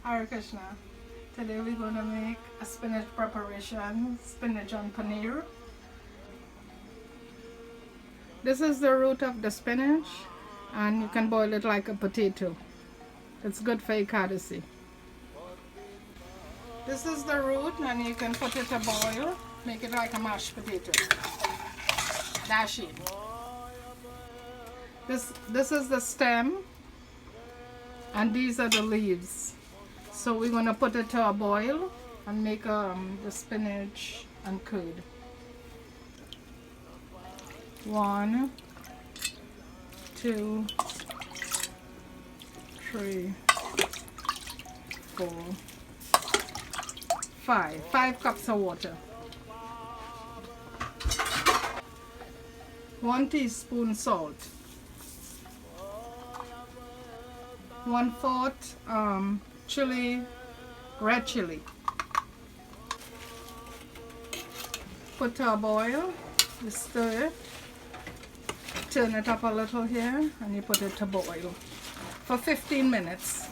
Hare Krishna. Today we're going to make a spinach preparation, spinach and paneer. This is the root of the spinach, and you can boil it like a potato. It's good for Ekadasi. This is the root, and you can put it to boil, make it like a mashed potato. Dasheen. This is the stem, and these are the leaves. So we're going to put it to a boil and make the spinach and curd. 1, 2, 3, 4, 5. 5 cups of water. 1 teaspoon salt. 1/4 chili, red chili. Put to a boil, you stir it, turn it up a little here, and you put it to boil for 15 minutes.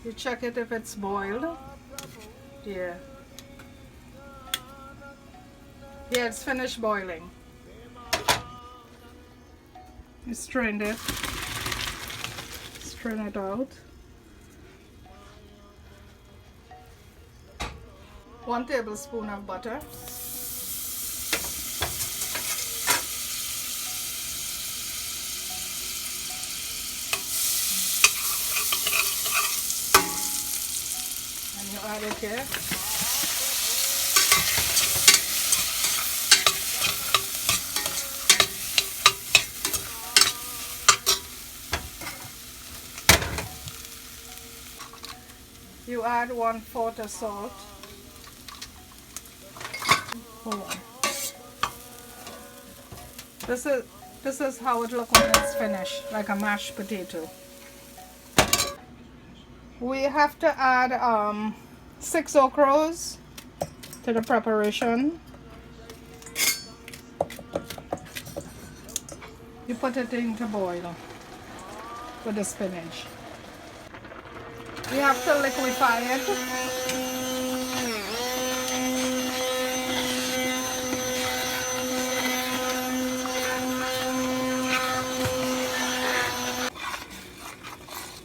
You check it if it's boiled. Yeah. Yeah, it's finished boiling. You strain it out. 1 tablespoon of butter. And you add it here. You add 1/4 of salt. Hold on. This is how it looks when it's finished, like a mashed potato. We have to add 6 okras to the preparation. You put it in to boil with the spinach. We have to liquefy it.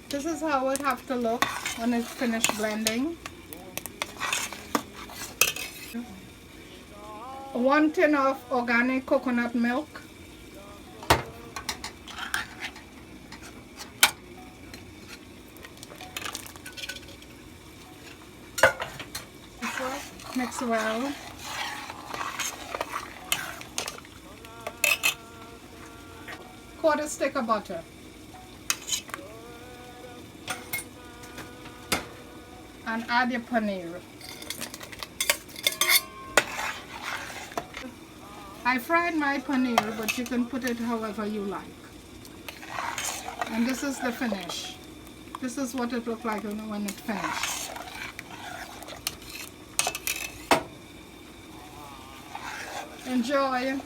This is how it have to look when it's finished blending. 1 tin of organic coconut milk. Mix well. Quarter stick of butter. And add your paneer. I fried my paneer, but you can put it however you like. And this is the finish. This is what it looks like when it's finished. Enjoy.